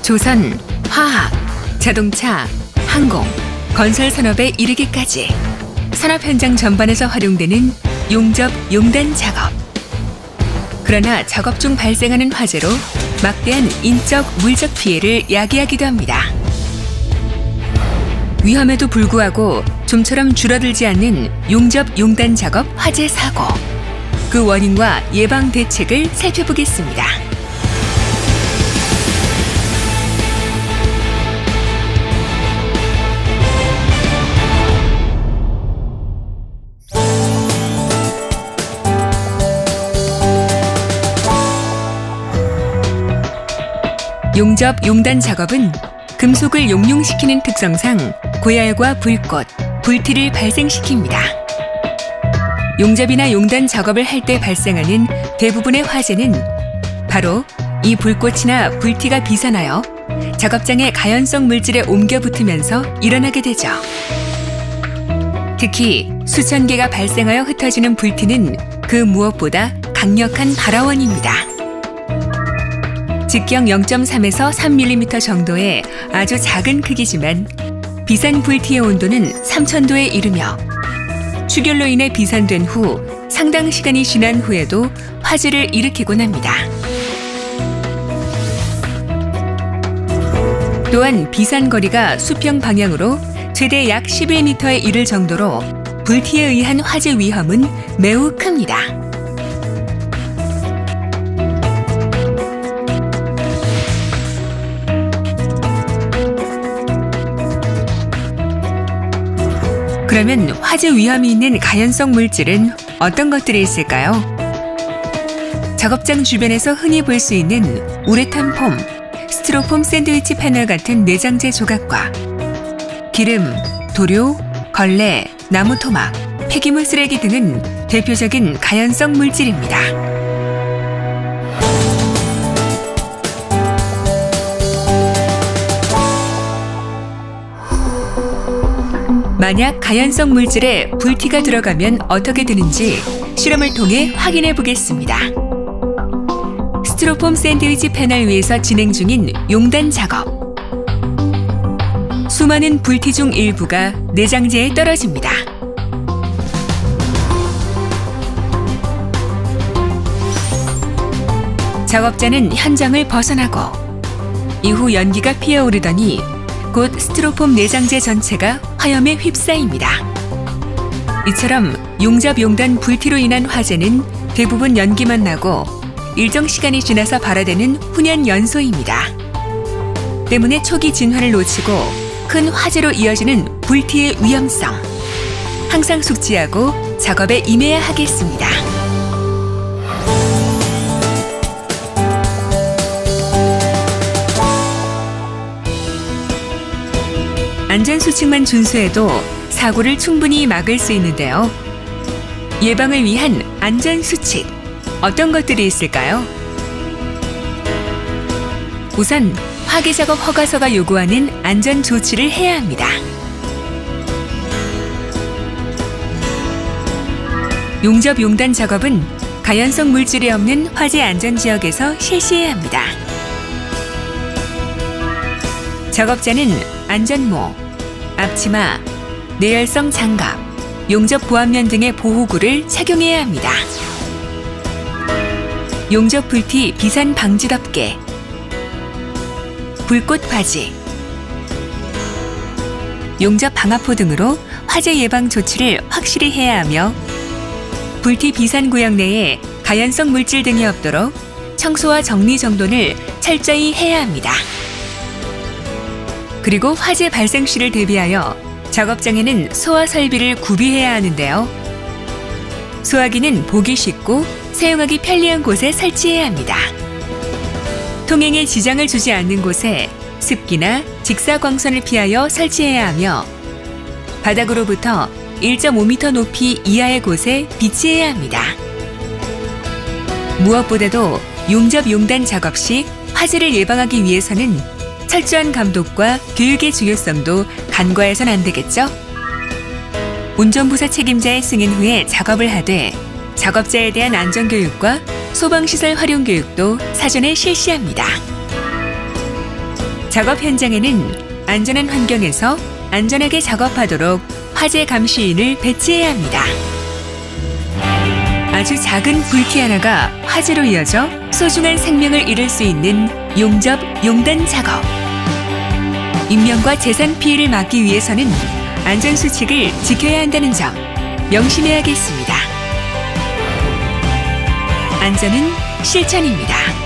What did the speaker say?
조선, 화학, 자동차, 항공, 건설 산업에 이르기까지 산업 현장 전반에서 활용되는 용접, 용단 작업. 그러나 작업 중 발생하는 화재로 막대한 인적, 물적 피해를 야기하기도 합니다. 위험에도 불구하고 좀처럼 줄어들지 않는 용접, 용단 작업 화재 사고. 그 원인과 예방 대책을 살펴보겠습니다. 용접, 용단 작업은 금속을 용융시키는 특성상 고열과 불꽃, 불티를 발생시킵니다. 용접이나 용단 작업을 할 때 발생하는 대부분의 화재는 바로 이 불꽃이나 불티가 비산하여 작업장의 가연성 물질에 옮겨 붙으면서 일어나게 되죠. 특히 수천 개가 발생하여 흩어지는 불티는 그 무엇보다 강력한 발화원입니다. 직경 0.3에서 3mm 정도의 아주 작은 크기지만 비산 불티의 온도는 3000도에 이르며 축열로 인해 비산된 후 상당 시간이 지난 후에도 화재를 일으키곤 합니다. 또한 비산 거리가 수평 방향으로 최대 약 11m에 이를 정도로 불티에 의한 화재 위험은 매우 큽니다. 그러면 화재 위험이 있는 가연성 물질은 어떤 것들이 있을까요? 작업장 주변에서 흔히 볼 수 있는 우레탄 폼, 스티로폼 샌드위치 패널 같은 내장재 조각과 기름, 도료, 걸레, 나무 토막, 폐기물 쓰레기 등은 대표적인 가연성 물질입니다. 만약 가연성 물질에 불티가 들어가면 어떻게 되는지 실험을 통해 확인해 보겠습니다. 스티로폼 샌드위치 패널 위에서 진행 중인 용단 작업. 수많은 불티 중 일부가 내장재에 떨어집니다. 작업자는 현장을 벗어나고 이후 연기가 피어오르더니 곧 스티로폼 내장재 전체가 화염에 휩싸입니다. 이처럼 용접, 용단 불티로 인한 화재는 대부분 연기만 나고 일정 시간이 지나서 발화되는 훈연 연소입니다. 때문에 초기 진화를 놓치고 큰 화재로 이어지는 불티의 위험성. 항상 숙지하고 작업에 임해야 하겠습니다. 안전수칙만 준수해도 사고를 충분히 막을 수 있는데요. 예방을 위한 안전수칙, 어떤 것들이 있을까요? 우선 화기작업 허가서가 요구하는 안전조치를 해야 합니다. 용접, 용단 작업은 가연성 물질이 없는 화재 안전지역에서 실시해야 합니다. 작업자는 안전모, 앞치마, 내열성 장갑, 용접 보안면 등의 보호구를 착용해야 합니다. 용접 불티 비산 방지 덮개, 불꽃 바지, 용접 방화포 등으로 화재 예방 조치를 확실히 해야 하며 불티 비산 구역 내에 가연성 물질 등이 없도록 청소와 정리 정돈을 철저히 해야 합니다. 그리고 화재 발생 시를 대비하여 작업장에는 소화 설비를 구비해야 하는데요. 소화기는 보기 쉽고 사용하기 편리한 곳에 설치해야 합니다. 통행에 지장을 주지 않는 곳에 습기나 직사광선을 피하여 설치해야 하며 바닥으로부터 1.5m 높이 이하의 곳에 비치해야 합니다. 무엇보다도 용접, 용단 작업 시 화재를 예방하기 위해서는 철저한 감독과 교육의 중요성도 간과해선 안 되겠죠? 운전부사 책임자의 승인 후에 작업을 하되 작업자에 대한 안전교육과 소방시설 활용 교육도 사전에 실시합니다. 작업 현장에는 안전한 환경에서 안전하게 작업하도록 화재 감시인을 배치해야 합니다. 아주 작은 불티 하나가 화재로 이어져 소중한 생명을 잃을 수 있는 용접, 용단 작업. 인명과 재산 피해를 막기 위해서는 안전수칙을 지켜야 한다는 점 명심해야겠습니다. 안전은 실천입니다.